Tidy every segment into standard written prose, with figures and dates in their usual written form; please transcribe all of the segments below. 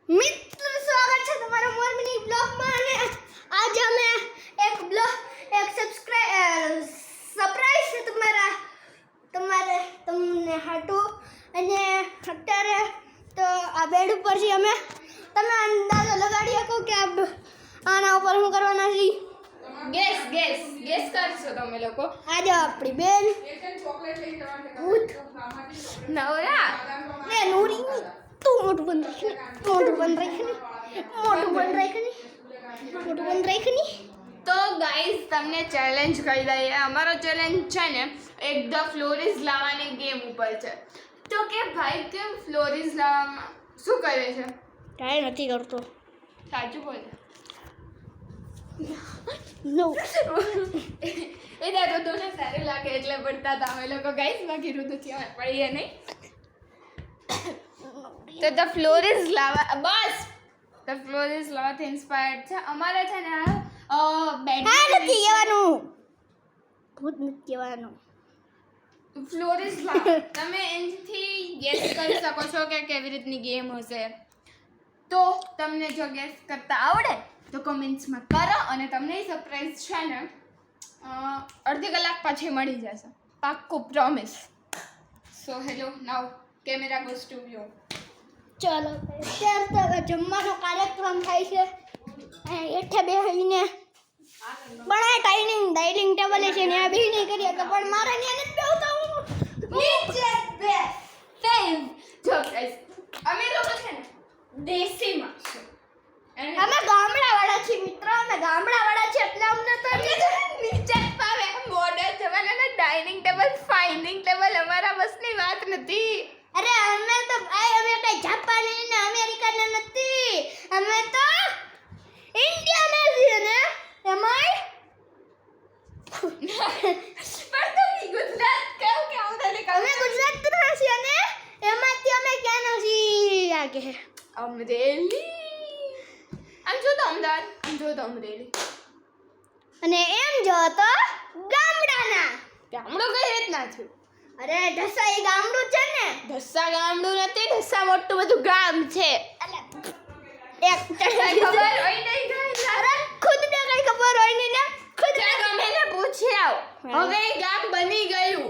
મિત્ર સ્વાગત છે તમારો મોરબીની બ્લોગમાં અને આજે અમે એક સરપ્રાઈઝ છે તમને હાટુ અને અત્યારે તો આ બેડ ઉપર છે અમે તમે અંદાજો લગાડી શકો કે આના ઉપર શું કરવાના છે ગેસ કરશો તમે લોકો આજે આપણી બેન ભૂત નવરા ને નૂરી તું મોટું બંધ રાખની તો ગાઈઝ તમને ચેલેન્જ કરી દઈએ અમારો ચેલેન્જ છે ને એક ધ ફ્લોરીઝ લાવવાની ગેમ ઉપર છે તો કે ભાઈ કેમ ફ્લોરીઝ લાવવામાં શું કરે છે કાંઈ નથી કરતો સાચું બોલ નો એ દાદો તને સારું લાગે એટલે પડતા હતા અમે લોકો ગાઈઝ બાકી ઋતુથી અમે પડીએ નહીં તો ધ ફ્લોરીઝ લાવા બસ ધ ફ્લોરીઝ લાવાથી ઇન્સ્પાયર્ડ છે અમારે છે ને બેડ નથી કહેવાનું ભૂત નથી કહેવાનું ફ્લોરીઝ લાવ તમે એનાથી ગેસ કરી શકો છો કે કેવી રીતની ગેમ હશે તો તમને જો ગેસ કરતા આવડે તો કમેન્ટ્સમાં કરો અને તમને એ સરપ્રાઈઝ છે ને અડધી કલાક પછી મળી જશે પાક્કું promise so hello now camera goes to you ચાલો અત્યારે તો હવે જમવાનો કાર્યક્રમ થાય છે હેઠે બેસીને બનાય ડાઇનિંગ ટેબલ છે ને આ બેસીને કરીએ તો પણ મારે ત્યાં નથી બેસતા હું નીચે બે ફેન જો ગાઈસ અમે લોકો છે ને દેશીમાં છે અમે ગામડાવાળા છીએ મિત્રો અમે ગામડાવાળા છીએ એટલે અમને તો નીચે જ પાવે મોડર્ન જમાનાના ડાઇનિંગ ટેબલ ફાઇનિંગ ટેબલ અમારા બસની વાત નથી અરે અમે તો ભાઈ અમે કઈ જાપાની ને અમેરિકાના નથી અમે તો ઇન્ડિયાના છીએ ને એમાંય પણ તમે ગુજરાત કેવું કે આવું તને અમે ગુજરાતના છીએ ને એમાંથી અમે ક્યાંના છીએ આ કે અમરેલી આમ જો તો અમદાવાદ આમ જો તો અમરેલી અને એમ જો તો ગામડાના ગામડું કઈ રીતના થયું અરે ઢસા એ ગામડું છે ને ઢસા ગામડું નથી ઢસા મોટું બધું ગામ છે એક કઈ ખબર હોય નહીં ગાઈસ અરે ખુદને કઈ ખબર હોય નહીં ને ખુદ ગમે ને પૂછી આવ હવે એ ગામ બની ગયું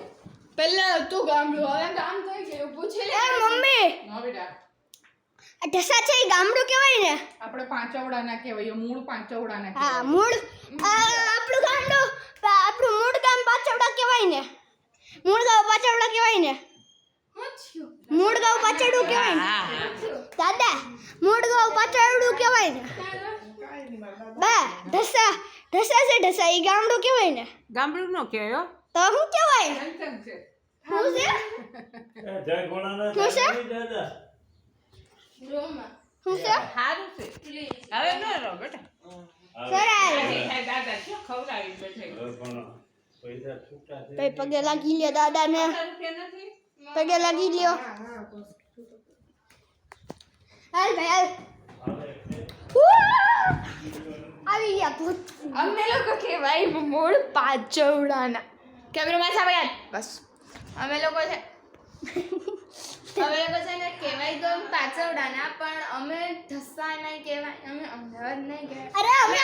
પહેલા હતું ગામડું હવે ગામ થઈ ગયું પૂછી લે એ મમ્મી ના બેટા આ ઢસા છે એ ગામડું કહેવાય ને આપણે પાંચવડાના કહેવાય મૂળ પાંચવડાના હા કહેવાય મૂળ આપણું ગામડું આપણું મૂળ ગામ પાછવડા કહેવાય ને મૂળ ગામ પાછવડા કહેવાય ને મૂળ ગામ પાછળું કહેવાય ને દાદા મૂળ ગામ પાછળું કહેવાય ને બા ઢસા છે ઢસા એ ગામડું કહેવાય ને ગામડું નો કહેવાય હો. તો શું કહેવાય જંકશન છે શું છે જય ભોળાનાથ શું છે? દાદા શું છે સારું છે હવે ન રહો બેટા સરાય દાદા શું ખવડાવી બેઠે હવે પણ પૈસા છૂટા છે ભાઈ પગે લાગી લ્યો દાદાને રૂપિયા નથી પગે લાગી લ્યો હાલ ભાઈ હાલ આવે છે. આવી ગયા ભૂત અમને લોકો કહેવાય મૂળ પાંચવડાના કેમેરામાં સામે યાદ બસ અમે લોકો છે ને કહેવાય તો પાંચવડાના પણ અમે ઢસા નહીં કહેવાય અમે અમદાવાદ નહીં કહેવાય અરે અમે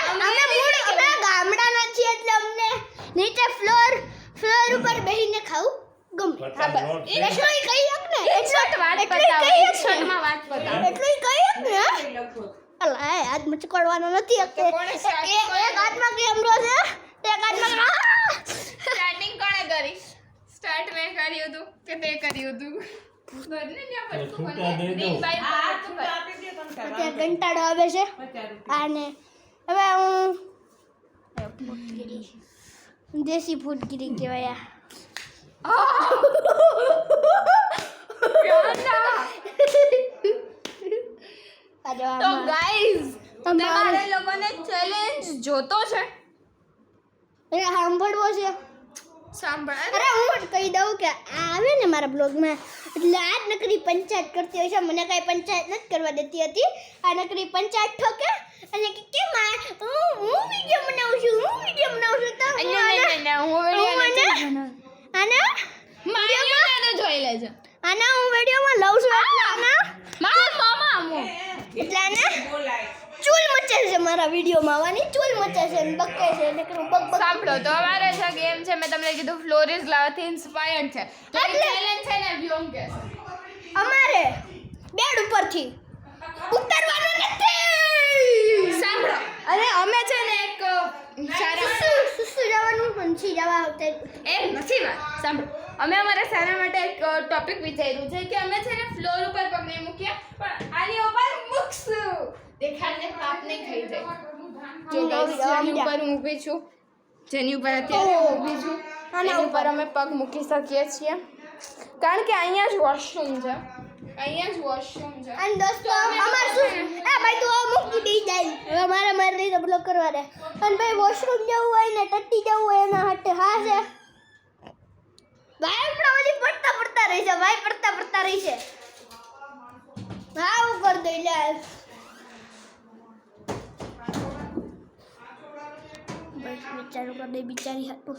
મૂળ અમે ગામડાના છીએ એટલે અમને નીચે ફ્લોર ઉપર બેહીને ખાવું ગમે પચાસ નોટ છે. એટલું ઈ કહી હક ને એક શોટ વાત એટલું બતાવો કહી એક હક શોટમાં વાત બતાવો એટલું ઈ કહી હક ને હા? લખો અલા એ હાથ મચકોડવાનો નથી તો કોણે start એક હાથમાં કેમરો છે એક હાથમાં સ્ટાર્ટિંગ કોણે કરી સ્ટાર્ટ મેં કર્યું હતું કે તે કર્યું હતું બંને ને તો પડતું છૂટા દઈ દઉં. રીંગ બાઈ આ પડતું છૂટા આપી દે તમ તાર અત્યારે કંટાળો આવે છે 50 રૂપિયા આને હવે હું ફૂટગીરી દેશી ફૂટગીરી કહેવાય આ તો ગાઈઝ તમારે લોકોને ચેલેન્જ જોતો છે અરે સાંભળવો છે સાંભળ અરે હું કહી દઉં કે આ આવે ને મારા બ્લોગમાં એટલે આ જ નકરી પંચાયત કરતી હોય છે મને કાંઈ પંચાયત નથી કરવા દેતી હતી આ નકરી પંચાયત ઠોકે અને કે કેમ હું વિડીયો બનાવું છું તો હું આને મારી જોઈ લેજો આના હું વિડીયોમાં લઉં છું એટલે આના મામા એટલે આને બોલાય ચૂલ મચે છે મારા વિડીયોમાં આવવાની ચૂલ મચે છે ને બકે છે એટલે કે બક બક સાંભળો તો અમારે છે ગેમ છે મેં તમને કીધું ફ્લોરિસ લાવાથી ઇન્સ્પાયર્ડ છે તો એ એટલે- ચેલેન્જ છે ને વ્યોમ કે અમારે બેડ ઉપરથી ઉતરવાનું નથી સાંભળો અરે અમે છે ને એક સારા સુસુ જવાનું હંસી જવા આવતે એ નથી વાત સાંભળો અમે અમારા સારા માટે એક ટોપિક વિચાર્યું છે કે અમે છે ને ફ્લોર ઉપર પગ નહીં મૂકીએ પણ આની ઉપર મૂકશું દેખાડને પાપ નહીં થઈ જાય જો guys, જેની ઉપર હું ઊભી છું જેની ઉપર અત્યારે હું ઊભી છું આના ઉપર અમે પગ મૂકી શકીએ છીએ કારણ કે અહીંયા જ વોશરૂમ છે અહીંયા જ વોશરૂમ છે અને દોસ્તો અમાર શું એ ભાઈ તું આ મૂકી દઈ જાય હવે મારે નહીં તો બ્લોક કરવા દે અને ભાઈ વોશરૂમ જવું હોય ને ટટ્ટી જવું હોય એના હાટે હા છે ભાઈ આપણે ઓલી પડતા રહી છે ભાઈ પડતા રહી છે હા હું કરી દઈ લે બસ વિચારું કરી દઈ બિચારી હાટું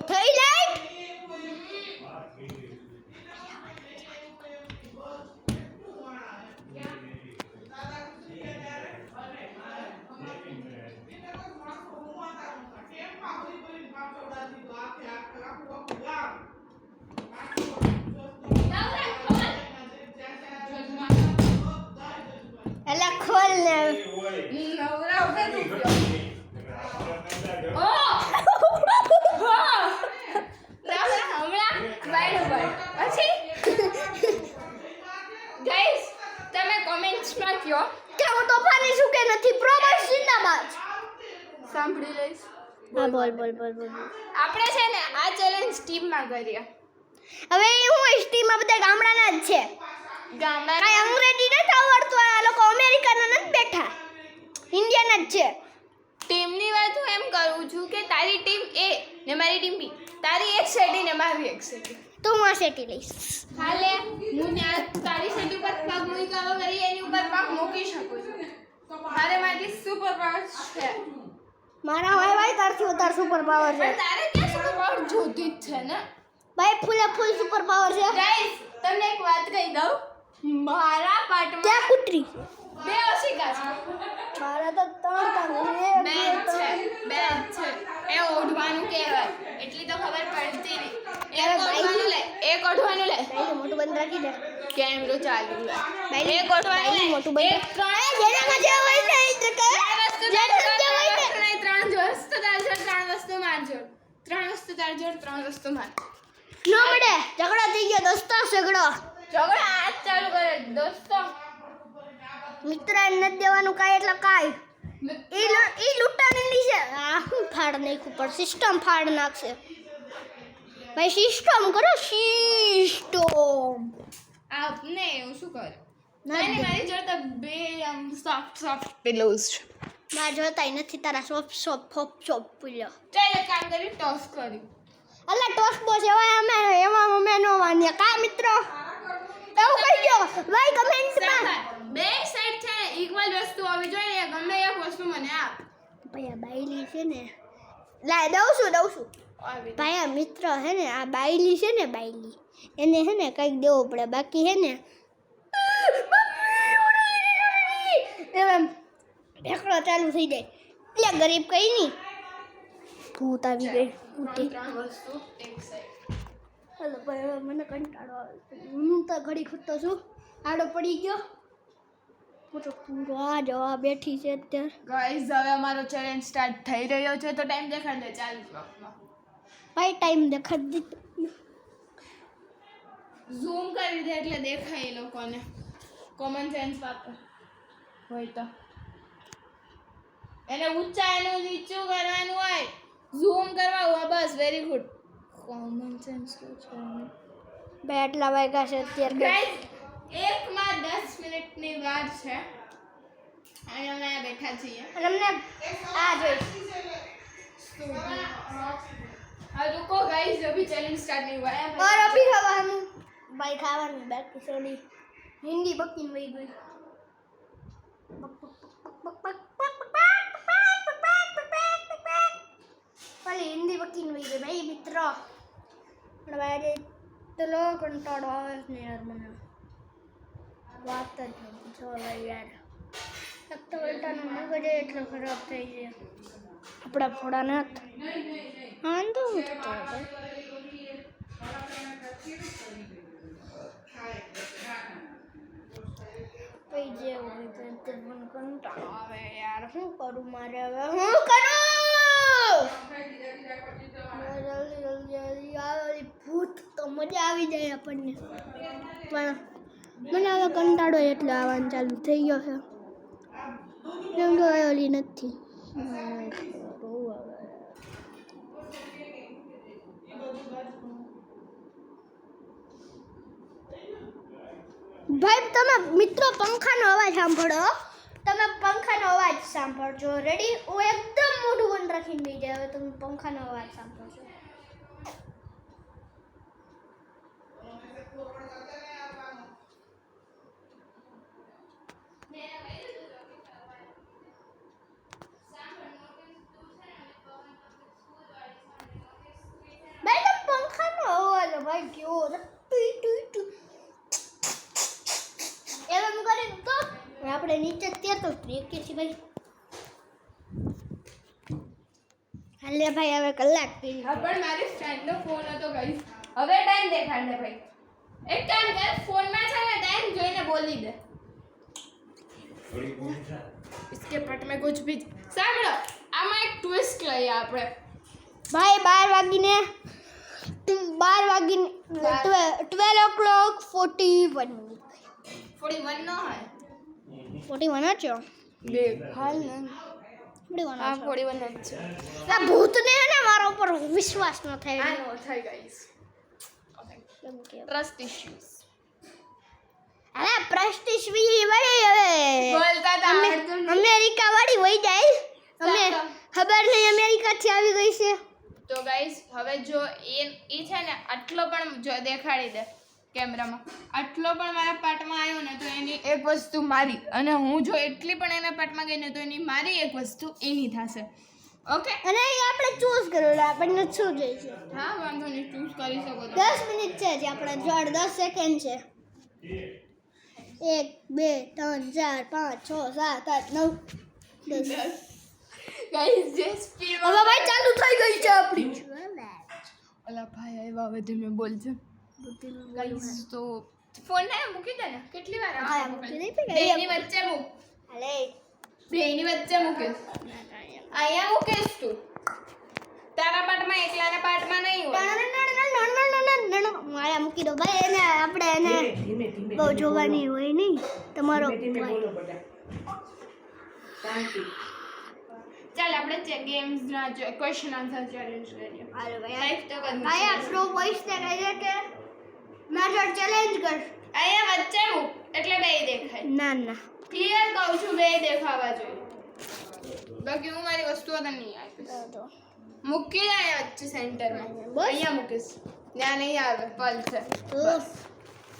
થઈ લાઈટ એલા ખોલ ને નવરા ઉભે તું ઓ હમણાં બાયનું બાય પછી ગાઈસ તમે કોમેન્ટ્સમાં કહો કે હું તોફાની છું કે નથી પ્રોબસ જિંદાબાદ સાંભળી લઈશ હા બોલ આપણે છે ને આ ચેલેન્જ ટીમમાં કરીએ હવે હું સ્ટીમાં બધા ગામડાના જ છે ગામડા કાંઈ અંગ્રેજી નથી આવડતું આ લોકો અમેરિકાના નથી બેઠા ઇન્ડિયાના જ છે ટીમની વાત હું એમ કરું છું કે તારી ટીમ એ ને મારી ટીમ બી તારી એક સેટી ને મારી એક સેટી તો હું આ સેટી લઈશ હાલે હું ત્યાં તારી સેટી ઉપર પગ મૂકી કરી એની ઉપર પગ મૂકી શકું છું મારે મારી સુપર પાવર છે મારા ભાઈ તારથી વધારે સુપર પાવર છે પણ તારે ક્યાં સુપર પાવર જોતી જ છે ને ભાઈ ફૂલ સુપર પાવર છે ગાઈસ તમને એક વાત કહી દઉં મારા પાર્ટમાં ત્યાં કૂતરી બે ઓશિકા છે મારા તો ત્રણ બે છે એ ઓઢવાનું કહેવાય એટલી તો ખબર પડતી નહીં એક ઓઢવાનું લે ભાઈ મોટું બંધ રાખી દે કેમેરો ચાલુ લે ભાઈ એક ઓઢવાનું લે મોટું બંધ એક ત્રણ જેનામાં જે હોય ને એ જ કહે ત્રણ વસ્તુ જેનામાં જે હોય ને નહીં ત્રણ વસ્તુ તાર જોડ ત્રણ વસ્તુ માર જોડ ત્રણ વસ્તુ તાર જોડ ત્રણ વસ્તુ માર ન મળે ઝઘડો થઈ ગયો દોસ્તો ઝઘડો ઝઘડા હાથ ચાલુ કરે દોસ્તો મિત્ર નથી દેવાનું કાંઈ એટલે કાંઈ ઈ લૂંટાણી નીચે આ હું ફાડ નાખ્યું પણ સિસ્ટમ ફાડ નાખશે ભાઈ સિસ્ટમ કરો સિસ્ટમ આપને હું શું કરું ના મારી જોડે તો બે આમ સોફ્ટ પિલોઝ છે મારા જોતાય નથી તારા સોપ પૂલ્યો ચાલ એક કામ કરી ટોસ કરી અલા ટોસ બોસ એમાં અમે નો માન્યા કા મિત્રો એવું કહી દો ભાઈ કમેન્ટમાં બે સાઈડ છે ને ઇક્વલ વસ્તુ હોવી જોઈએ ગમે એક વસ્તુ મને આપ ભાઈ આ બાયલી છે ને લાય દઉં છું ભાઈ આ મિત્ર હે ને આ બાયલી છે ને બાયલી એને હે ને કંઈક દેવું પડે બાકી હે ને એમ ઢેકડો ચાલુ થઈ જાય એટલે ગરીબ કઈ નહીં ભૂત આવી ગઈ ભૂતી ત્રણ વસ્તુ એક સાઈડ હાલો ભાઈ હવે મને કંટાળો આવે છે. હું તો ઘડી ખૂટતો છું આડો પડી ગયો હું તો પૂરો આ જવા બેઠી છે અત્યારે ગાઈઝ હવે અમારો ચેલેન્જ સ્ટાર્ટ થઈ રહ્યો છે તો ટાઈમ દેખાડ દે ચાલ ભાઈ ટાઈમ દેખાડી દીધો ઝૂમ કરી દે એટલે દેખાય એ લોકોને કોમન સેન્સ વાપર હોય તો એને ઊંચા એનું નીચું કરવાનું હોય ઝૂમ કરવા હોય બસ વેરી ગુડ કોમન સેન્સ તો છે ભાઈ આટલા વાગ્યા છે અત્યારે ગાઈઝ 1 માં 10 મિનિટની વાર છે અને અમે આ બેઠા છીએ અને અમને આ જોઈ अब रुको गाइस अभी चैलेंज स्टार्ट नहीं हुआ है और अभी खाવાનું ભાઈ ખાવાનું બાકી સોડી હિન્દી બકીન વહી ગઈ ભલે હિન્દી બકીન વહી ગઈ ભાઈ મિત્ર પણ ભાઈ એટલો કંટાળો આવે છે ને યાર મને વાત જ નહીં પૂછો ભાઈ યાર તવલટાનો મગજ એટલો ખરાબ થઈ ગયો આપણા ફોડા વાંધો હું થતો હતો પઈ જેવું હોય તો તે પણ કંટાળો આવે યાર શું કરું મારે હવે હું કરું જલ્દી આવે ભૂત તો મજા આવી જાય આપણને પણ મને હવે કંટાળો એટલે આવવાનું ચાલુ થઈ ગયો છે કેમ કે હવે ઓલી નથી ભાઈ તમે મિત્રો પંખાનો અવાજ સાંભળો તમે પંખાનો અવાજ સાંભળજો રેડી હું એકદમ મોઢું બંધ રાખીને બેસી જાય હવે તમે પંખાનો અવાજ સાંભળજો ભાઈ તમે પંખાનો અવાજ ભાઈ કેવો ટુઈ ટુઈ ટુ એમ કરી તો આપણે નીચે ત્યાં તો બ્રેક કે છે ભાઈ હાલે ભાઈ હવે કલાક થઈ હા પણ મારી ફ્રેન્ડનો ફોન હતો ગાઈસ હવે ટાઈમ દેખાડ દે ભાઈ એક કામ કર ફોનમાં છે ને ટાઈમ જોઈને બોલી દે થોડી ઊંઘ છે. इसके पट में कुछ भी સાંભળો આમાં એક ટ્વિસ્ટ લઈએ આપણે ભાઈ 12 વાગીને 12:41 41 નો હોય 41 છો બે હાલ ને 41 હા છો 41 જ છે આ ભૂતને હે ને મારા ઉપર વિશ્વાસ ન થાય આ નો થાય ગાઈસ કેમ કે ટ્રસ્ટ ઇશ્યુઝ અરે પ્રેસ્ટીજ વી ભાઈ હવે બોલતા તા આવડતું નહીં. અમેરિકા વાળી વઈ જાય અમે ચાલો. ખબર નહીં અમેરિકાથી આવી ગઈ છે તો ગાઈસ હવે જો એ છે ને આટલો પણ જો દેખાડી દે કેમેરામાં આટલો પણ મારા પાર્ટમાં આવ્યો ને તો એની એક વસ્તુ મારી અને હું જો એટલી પણ એના પાર્ટમાં ગઈ ને તો એની મારી એક વસ્તુ એની થશે ઓકે અને એ આપણે ચૂઝ કરેલું આપણને શું જોઈએ છે હા વાંધો નહીં ચૂઝ કરી શકો તો 10 મિનિટ છે જે આપણે જોડ 10 સેકન્ડ છે 1 2 3 4 5 6 7 8 9 10 ગાઈસ જે સ્પીડ હવે ભાઈ ચાલુ થઈ ગઈ છે આપણી ઓલા ભાઈ આવ્યા હવે ધીમે બોલજે ગાઈસ તો ફોન ને મૂકી દે ને કેટલી વાર હા, મૂકી દઈ પણ બેની વચ્ચે મૂક અલે બેની વચ્ચે મૂકીશ અહીંયા મૂકીશ તું તારા પાર્ટમાં એકલાના પાર્ટમાં નહીં હોય મારા મૂકી દો ભાઈ એને આપણે એને ધીમે ધીમે બહુ જોવાની હોય નહીં તમારો ધીમે ભાઈ. બોલો બધા શાંતિ ચાલ આપણે ગેમ્સ ના ક્વેશ્ચન આન્સર ચેલેન્જ કરીએ હાલો ભાઈ લાઈક તો કરવું ભાઈ આ પ્રો વોઇસ ને કહે છે કે મારા ચેલેન્જ કર અહીંયા વચ્ચે મૂક એટલે બે દેખાય ના ના ક્લિયર કહું છું બે દેખાવા જોઈએ બાકી હું મારી વસ્તુઓ તો નહીં આપીશ તો મૂકી દે અહીંયા વચ્ચે સેન્ટરમાં બસ. અહીંયા મૂકીશ ત્યાં નહીં આવે પલ છે તો